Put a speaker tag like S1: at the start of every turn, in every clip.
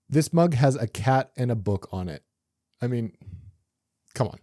S1: This mug has a cat and a book on it. I mean, come on.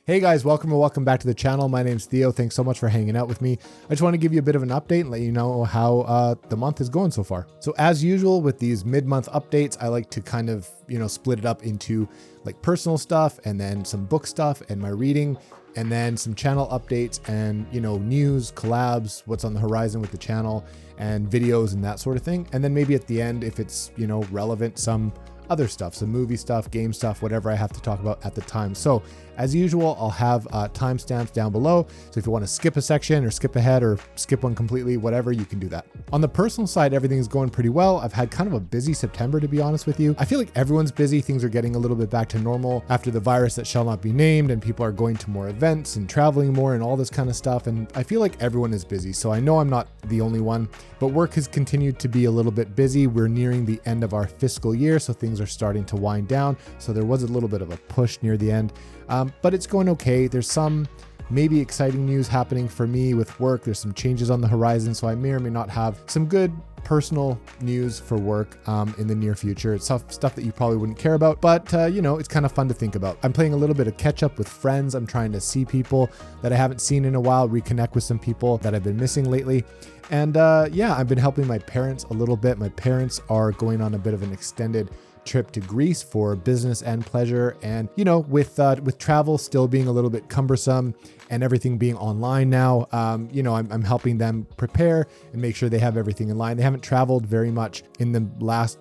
S1: Hey guys, welcome back to the channel. My name's Theo. Thanks so much for hanging out with me. I just want to give you a bit of an update and let you know how the month is going so far. So as usual with these mid-month updates, I like to kind of, split it up into like personal stuff and then some book stuff and my reading and then some channel updates and, news, collabs, what's on the horizon with the channel and videos and that sort of thing. And then maybe at the end, if it's, relevant, some other stuff, some movie stuff, game stuff, whatever I have to talk about at the time. So as usual, I'll have timestamps down below. So if you want to skip a section or skip ahead or skip one completely, whatever, you can do that. On the personal side, everything's going pretty well. I've had kind of a busy September, to be honest with you. I feel like everyone's busy. Things are getting a little bit back to normal after the virus that shall not be named, and people are going to more events and traveling more and all this kind of stuff. And I feel like everyone is busy. So I know I'm not the only one, but work has continued to be a little bit busy. We're nearing the end of our fiscal year, so things are starting to wind down. So there was a little bit of a push near the end. But it's going okay. There's some maybe exciting news happening for me with work. There's some changes on the horizon, so I may or may not have some good personal news for work in the near future. It's stuff that you probably wouldn't care about, but it's kind of fun to think about. I'm playing a little bit of catch up with friends. I'm trying to see people that I haven't seen in a while, reconnect with some people that I've been missing lately. And I've been helping my parents a little bit. My parents are going on a bit of an extended trip to Greece for business and pleasure. And, with travel still being a little bit cumbersome and everything being online now, I'm helping them prepare and make sure they have everything in line. They haven't traveled very much in the last,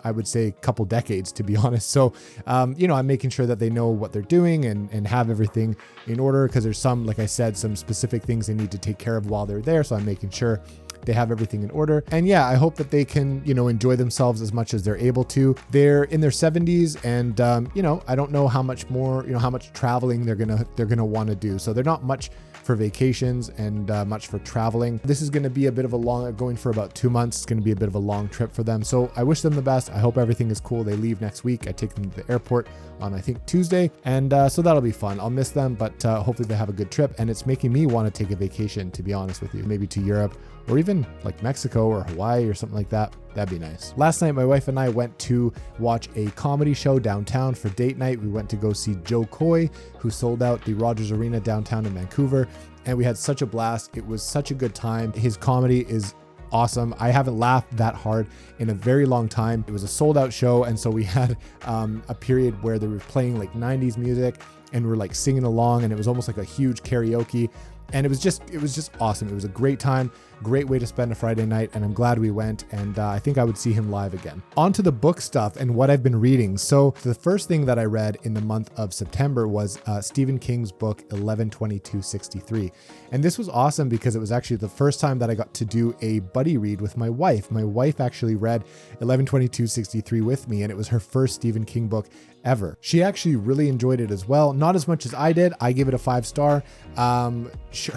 S1: I would say, couple decades, to be honest. So, I'm making sure that they know what they're doing and have everything in order, because there's some, like I said, some specific things they need to take care of while they're there. So I'm making sure they have everything in order. And I hope that they can, enjoy themselves as much as they're able to. They're in their 70s and, I don't know how much more, how much traveling they're going to want to do. So they're not much for vacations and much for traveling. This is going to be a bit of going for about 2 months. It's going to be a bit of a long trip for them. So I wish them the best. I hope everything is cool. They leave next week. I take them to the airport on, I think, Tuesday. And so that'll be fun. I'll miss them, but hopefully they have a good trip. And it's making me want to take a vacation, to be honest with you, maybe to Europe or even like Mexico or Hawaii or something like that. That'd be nice. Last night, my wife and I went to watch a comedy show downtown for date night. We went to go see Joe Coy, who sold out the Rogers Arena downtown in Vancouver. And we had such a blast. It was such a good time. His comedy is awesome. I haven't laughed that hard in a very long time. It was a sold out show. And so we had a period where they were playing like 90s music and we're like singing along, and it was almost like a huge karaoke. And it was just awesome. It was a great time, great way to spend a Friday night, and I'm glad we went, and I think I would see him live again. On to the book stuff and what I've been reading. So the first thing that I read in the month of September was Stephen King's book 11/22/63. And this was awesome because it was actually the first time that I got to do a buddy read with my wife. My wife actually read 11/22/63 with me, and it was her first Stephen King book ever. She actually really enjoyed it as well. Not as much as I did. I gave it a 5-star.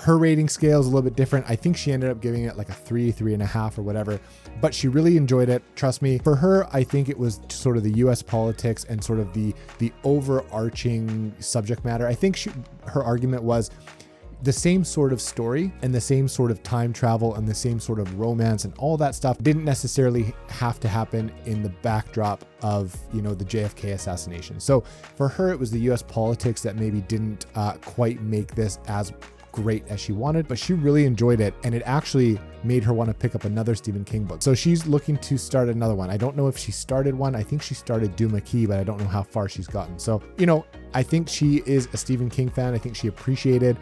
S1: Her rating scale is a little bit different. I think she ended up giving it like a 3.5 or whatever, but she really enjoyed it. Trust me. For her, I think it was sort of the US politics and sort of the overarching subject matter. I think her argument was the same sort of story and the same sort of time travel and the same sort of romance and all that stuff didn't necessarily have to happen in the backdrop of, the JFK assassination. So for her, it was the US politics that maybe didn't quite make this as great as she wanted, but she really enjoyed it, and it actually made her want to pick up another Stephen King book. So she's looking to start another one. I don't know if she started one. I think she started Duma Key, but I don't know how far she's gotten. So, I think she is a Stephen King fan. I think she appreciated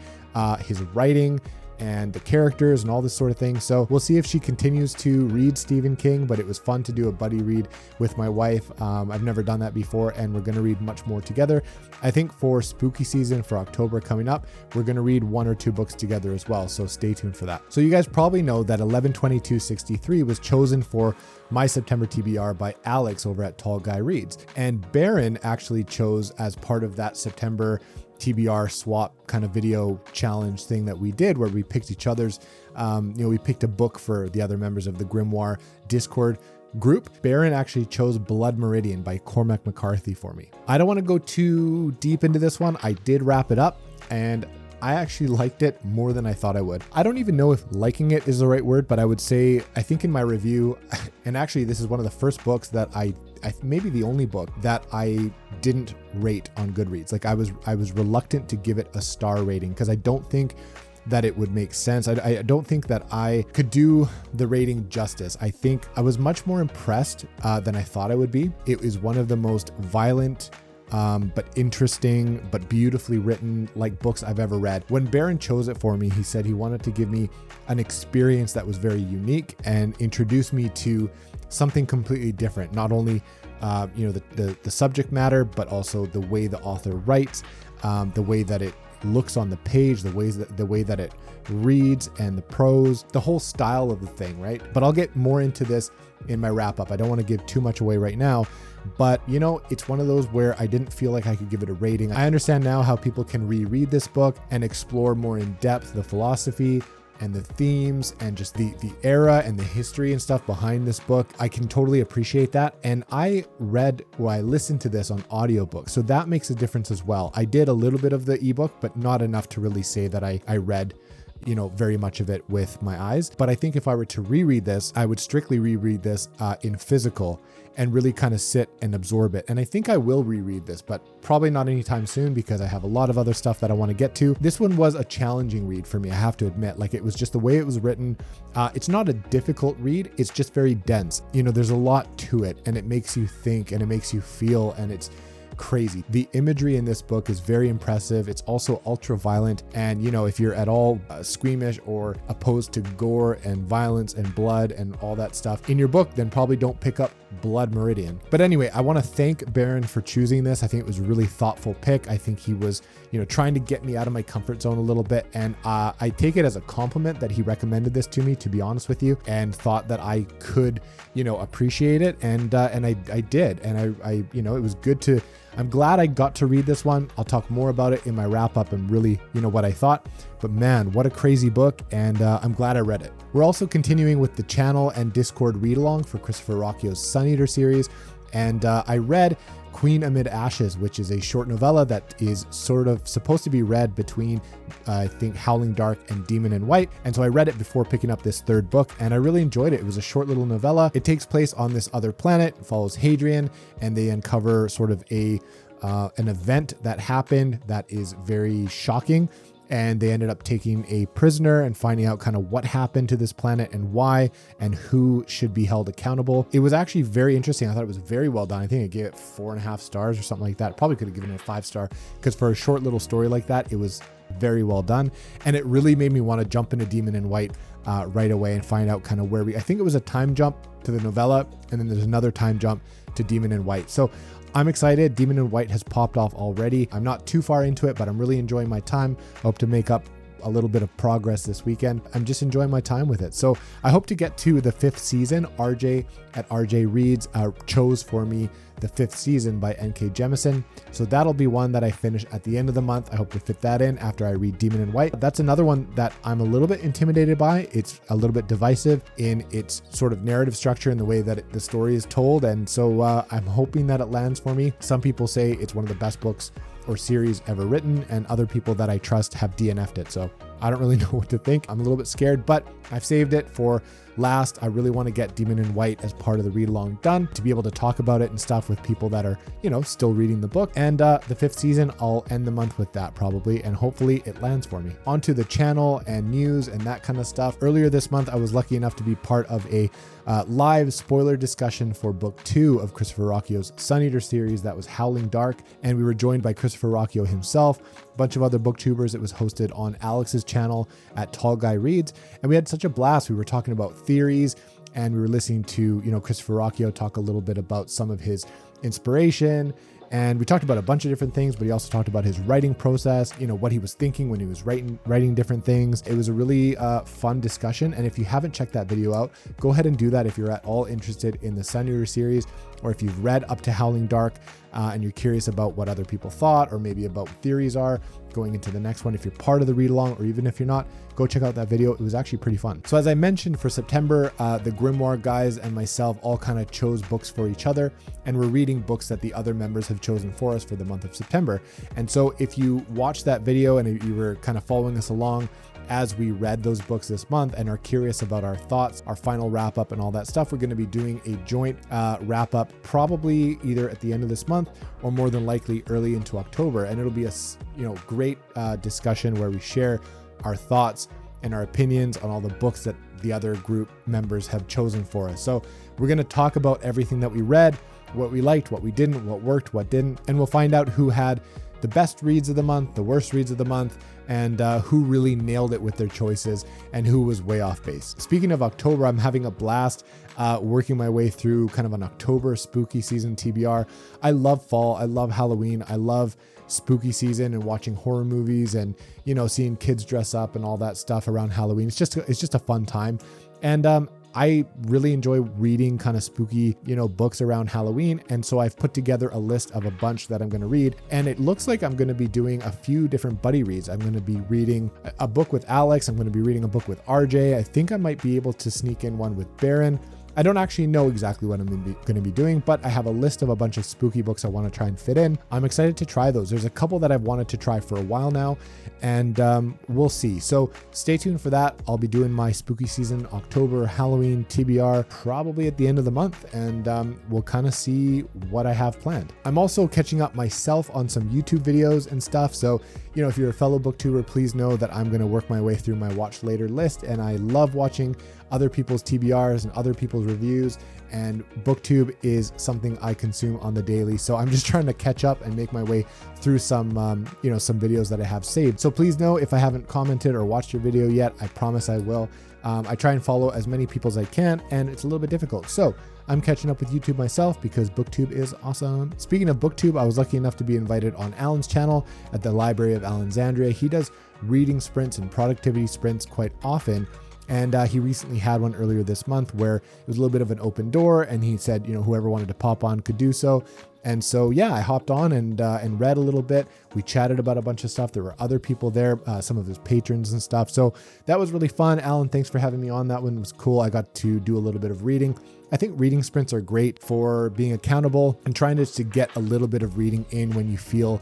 S1: his writing and the characters and all this sort of thing. So we'll see if she continues to read Stephen King, but it was fun to do a buddy read with my wife. I've never done that before, and we're going to read much more together. I think for spooky season for October coming up, we're going to read 1 or 2 books together as well. So stay tuned for that. So you guys probably know that 11/22/63 was chosen for my September TBR by Alex over at Tall Guy Reads. And Baron actually chose as part of that September TBR swap kind of video challenge thing that we did, where we picked each other's, we picked a book for the other members of the Grimoire Discord group. Baron actually chose Blood Meridian by Cormac McCarthy for me. I don't want to go too deep into this one. I did wrap it up, and I actually liked it more than I thought I would. I don't even know if liking it is the right word, but I would say, I think in my review, and actually this is one of the first books that I maybe the only book that I didn't rate on Goodreads. Like I was reluctant to give it a star rating because I don't think that it would make sense. I don't think that I could do the rating justice. I think I was much more impressed than I thought I would be. It is one of the most violent, but interesting, but beautifully written books I've ever read. When Baron chose it for me, he said he wanted to give me an experience that was very unique and introduce me to something completely different. Not only, the subject matter, but also the way the author writes, the way that it looks on the page, the way that it reads, and the prose, the whole style of the thing, right? But I'll get more into this in my wrap up. I don't want to give too much away right now, but it's one of those where I didn't feel like I could give it a rating. I understand now how people can reread this book and explore more in depth the philosophy and the themes and just the era and the history and stuff behind this book. I can totally appreciate that. And I listened to this on audiobook, so that makes a difference as well. I did a little bit of the ebook, but not enough to really say that I read very much of it with my eyes. But I think if I were to reread this, I would strictly reread this in physical and really kind of sit and absorb it. And I think I will reread this, but probably not anytime soon because I have a lot of other stuff that I want to get to. This one was a challenging read for me, I have to admit. It was just the way it was written. It's not a difficult read. It's just very dense. There's a lot to it, and it makes you think and it makes you feel, and it's crazy. The imagery in this book is very impressive. It's also ultra violent, and if you're at all squeamish or opposed to gore and violence and blood and all that stuff in your book, then probably don't pick up Blood Meridian. But anyway, I want to thank Baron for choosing this. I think it was a really thoughtful pick. I think he was trying to get me out of my comfort zone a little bit, and I take it as a compliment that he recommended this to me, to be honest with you, and thought that I could appreciate it, and I did, and I it was good to. I'm glad I got to read this one. I'll talk more about it in my wrap up and really, what I thought. But man, what a crazy book, and I'm glad I read it. We're also continuing with the channel and Discord read along for Christopher Rocchio's Sun Eater series, and I read Queen Amid Ashes, which is a short novella that is sort of supposed to be read between, I think, Howling Dark and Demon in White. And so I read it before picking up this third book, and I really enjoyed it. It was a short little novella. It takes place on this other planet, follows Hadrian, and they uncover sort of an event that happened that is very shocking. And they ended up taking a prisoner and finding out kind of what happened to this planet and why, and who should be held accountable. It was actually very interesting. I thought it was very well done. I think I gave it 4.5 stars or something like that. Probably could have given it a 5-star, because for a short little story like that, it was very well done. And it really made me want to jump into Demon in White right away and find out kind of where I think it was a time jump to the novella, and then there's another time jump to Demon in White. So I'm excited. Demon in White has popped off already. I'm not too far into it, but I'm really enjoying my time. I hope to make up a little bit of progress this weekend. I'm just enjoying my time with it. So I hope to get to the 5th season. RJ at RJ Reads chose for me the 5th season by N.K. Jemisin. So that'll be one that I finish at the end of the month. I hope to fit that in after I read Demon in White. That's another one that I'm a little bit intimidated by. It's a little bit divisive in its sort of narrative structure and the way that the story is told. And so I'm hoping that it lands for me. Some people say it's one of the best books or series ever written, and other people that I trust have DNF'd it. So I don't really know what to think. I'm a little bit scared, but I've saved it for last. I really want to get Demon in White as part of the read along done, to be able to talk about it and stuff with people that are, still reading the book. And the 5th season, I'll end the month with that probably, and hopefully it lands for me. Onto the channel and news and that kind of stuff. Earlier this month, I was lucky enough to be part of a live spoiler discussion for book 2 of Christopher Rocchio's Sun Eater series. That was Howling Dark, and we were joined by Christopher Rocchio himself, a bunch of other booktubers. It was hosted on Alex's channel at Tall Guy Reads, and we had such a blast. We were talking about theories, and we were listening to Christopher Rocchio talk a little bit about some of his inspiration, and we talked about a bunch of different things, but he also talked about his writing process, what he was thinking when he was writing different things. It was a really fun discussion, and if you haven't checked that video out, go ahead and do that if you're at all interested in the Sun Eater series. or if you've read up to Howling Dark and you're curious about what other people thought, or maybe about what theories are going into the next one. If you're part of the read along, or even if you're not, go check out that video. It was actually pretty fun. So as I mentioned, for September, the Grimoire guys and myself all kind of chose books for each other, and we're reading books that the other members have chosen for us for the month of September. And so if you watched that video and you were kind of following us along as we read those books this month and are curious about our thoughts, our final wrap up and all that stuff, we're going to be doing a joint wrap up probably either at the end of this month or more than likely early into October. And it'll be a great discussion where we share our thoughts and our opinions on all the books that the other group members have chosen for us. So we're going to talk about everything that we read, what we liked, what we didn't, what worked, what didn't, and we'll find out who had the best reads of the month, the worst reads of the month, and who really nailed it with their choices and who was way off base. Speaking of October, I'm having a blast working my way through kind of an October spooky season TBR. I love fall. I love Halloween. I love spooky season and watching horror movies and, seeing kids dress up and all that stuff around Halloween. It's just a fun time. And I really enjoy reading kind of spooky, books around Halloween. And so I've put together a list of a bunch that I'm going to read. And it looks like I'm going to be doing a few different buddy reads. I'm going to be reading a book with Alex. I'm going to be reading a book with RJ. I think I might be able to sneak in one with Baron. I don't actually know exactly what I'm going to be doing, but I have a list of a bunch of spooky books I want to try and fit in. I'm excited to try those. There's a couple that I've wanted to try for a while now, and we'll see. So stay tuned for that. I'll be doing my spooky season, October, Halloween, TBR, probably at the end of the month, and we'll kind of see what I have planned. I'm also catching up myself on some YouTube videos and stuff. So, if you're a fellow booktuber, please know that I'm going to work my way through my watch later list, and I love watching other people's TBRs and other people's reviews, and Booktube is something I consume on the daily. So I'm just trying to catch up and make my way through some videos that I have saved. So please know if I haven't commented or watched your video yet, I promise I will. I try and follow as many people as I can, and it's a little bit difficult. So I'm catching up with YouTube myself because Booktube is awesome. Speaking of Booktube, I was lucky enough to be invited on Alan's channel at the Library of Alexandria. He does reading sprints and productivity sprints quite often. And he recently had one earlier this month where it was a little bit of an open door, and he said, whoever wanted to pop on could do so. And so, yeah, I hopped on and read a little bit. We chatted about a bunch of stuff. There were other people there, some of his patrons and stuff. So that was really fun. Alan, thanks for having me on. That one was cool. I got to do a little bit of reading. I think reading sprints are great for being accountable and trying to get a little bit of reading in when you feel,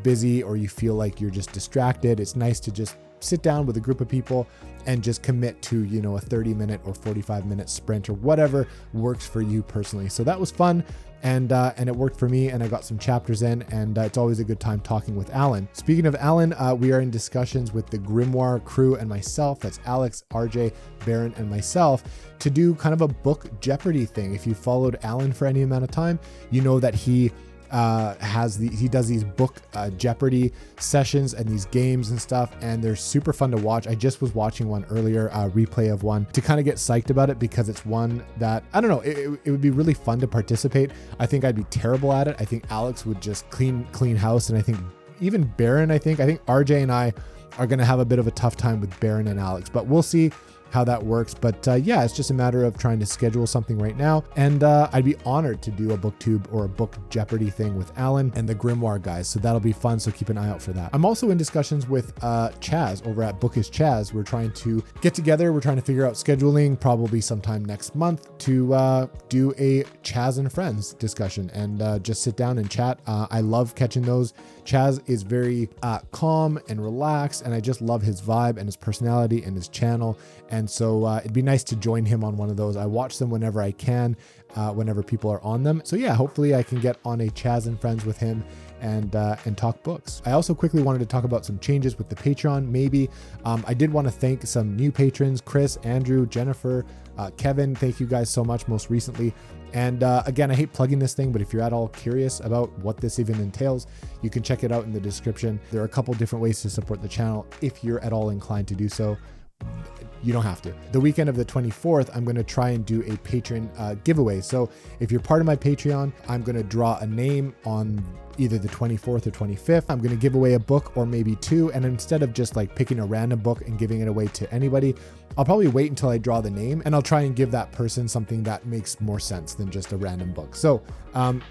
S1: busy or you feel like you're just distracted. It's nice to just sit down with a group of people and just commit to, a 30-minute or 45-minute sprint or whatever works for you personally. So that was fun. And it worked for me, and I got some chapters in, and it's always a good time talking with Alan. Speaking of Alan, we are in discussions with the Grimoire crew and myself, that's Alex, RJ, Baron, and myself, to do kind of a book Jeopardy thing. If you followed Alan for any amount of time, you know that he does these book Jeopardy sessions and these games and stuff, and they're super fun to watch. I just was watching one earlier, a replay of one, to kind of get psyched about it because it's one that, I don't know, it would be really fun to participate. I think I'd be terrible at it. I think Alex would just clean house, and I think even Baron, I think RJ and I are going to have a bit of a tough time with Baron and Alex, but we'll see how that works. But yeah, it's just a matter of trying to schedule something right now. And I'd be honored to do a Booktube or a book Jeopardy thing with Alan and the Grimoire guys. So that'll be fun. So keep an eye out for that. I'm also in discussions with Chaz over at Bookish Chaz. We're trying to get together. We're trying to figure out scheduling probably sometime next month to do a Chaz and Friends discussion and just sit down and chat. I love catching those. Chaz is very calm and relaxed, and I just love his vibe and his personality and his channel. And so it'd be nice to join him on one of those. I watch them whenever I can, whenever people are on them. So yeah, hopefully I can get on a Chaz and Friends with him and talk books. I also quickly wanted to talk about some changes with the Patreon. Maybe I did want to thank some new patrons, Chris, Andrew, Jennifer, Kevin. Thank you guys so much most recently. And again, I hate plugging this thing, but if you're at all curious about what this even entails, you can check it out in the description. There are a couple different ways to support the channel if you're at all inclined to do so. You don't have to. The weekend of the 24th, I'm going to try and do a patron giveaway. So if you're part of my Patreon, I'm going to draw a name on either the 24th or 25th. I'm going to give away a book or maybe two. And instead of just like picking a random book and giving it away to anybody, I'll probably wait until I draw the name, and I'll try and give that person something that makes more sense than just a random book. So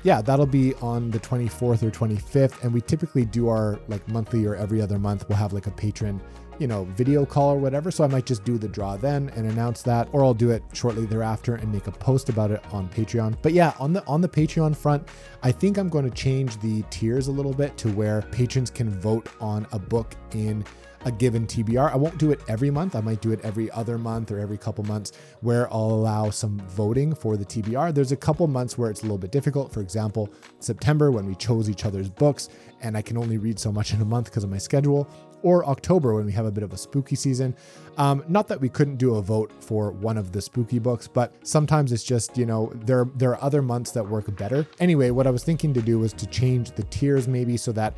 S1: yeah, that'll be on the 24th or 25th. And we typically do our like monthly or every other month, we'll have like a patron, you know, video call or whatever. So I might just do the draw then and announce that, or I'll do it shortly thereafter and make a post about it on Patreon. But yeah, on the Patreon front, I think I'm going to change the tiers a little bit to where patrons can vote on a book in a given TBR. I won't do it every month. I might do it every other month or every couple months where I'll allow some voting for the TBR. There's a couple months where it's a little bit difficult. For example, September when we chose each other's books and I can only read so much in a month because of my schedule, or October when we have a bit of a spooky season. Not that we couldn't do a vote for one of the spooky books, but sometimes it's just, you know, there are other months that work better. Anyway, what I was thinking to do was to change the tiers maybe so that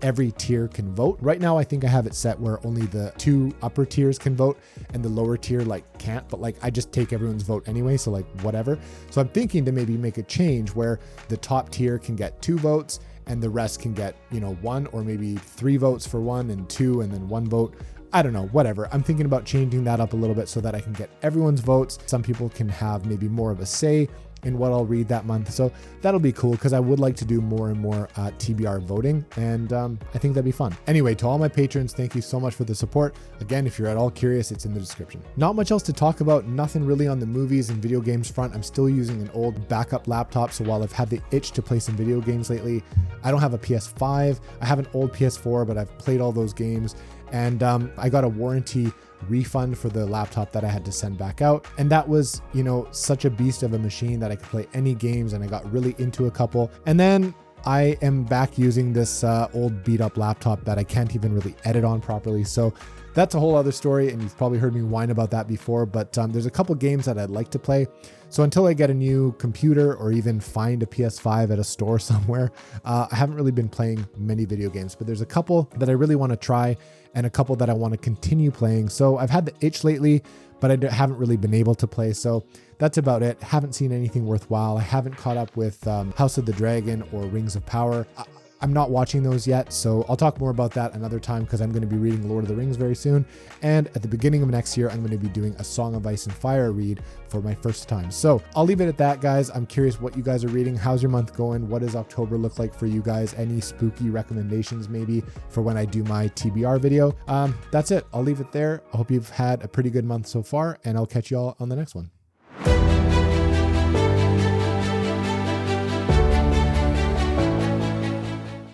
S1: every tier can vote. Right now, I think I have it set where only the 2 upper tiers can vote and the lower tier like can't, but like I just take everyone's vote anyway. So like whatever. So I'm thinking to maybe make a change where the top tier can get 2 votes and the rest can get, you know, 1 or maybe 3 votes for 1 and 2 and then 1 vote. I don't know, whatever. I'm thinking about changing that up a little bit so that I can get everyone's votes. Some people can have maybe more of a say in what I'll read that month. So that'll be cool because I would like to do more and more TBR voting, and I think that'd be fun. Anyway, to all my patrons, thank you so much for the support. Again, if you're at all curious, it's in the description. Not much else to talk about, nothing really on the movies and video games front. I'm still using an old backup laptop, so while I've had the itch to play some video games lately, I don't have a PS5. I have an old PS4, but I've played all those games, and I got a warranty refund for the laptop that I had to send back out. And that was, you know, such a beast of a machine that I could play any games, and I got really into a couple. And then I am back using this old beat up laptop that I can't even really edit on properly. So that's a whole other story, and you've probably heard me whine about that before, but there's a couple games that I'd like to play. So until I get a new computer or even find a PS5 at a store somewhere, I haven't really been playing many video games, but there's a couple that I really want to try and a couple that I want to continue playing. So I've had the itch lately, but I haven't really been able to play. So that's about it. Haven't seen anything worthwhile. I haven't caught up with House of the Dragon or Rings of Power. I'm not watching those yet, so I'll talk more about that another time because I'm going to be reading Lord of the Rings very soon. And at the beginning of next year, I'm going to be doing a Song of Ice and Fire read for my first time. So I'll leave it at that, guys. I'm curious what you guys are reading. How's your month going? What does October look like for you guys? Any spooky recommendations maybe for when I do my TBR video? That's it. I'll leave it there. I hope you've had a pretty good month so far, and I'll catch you all on the next one.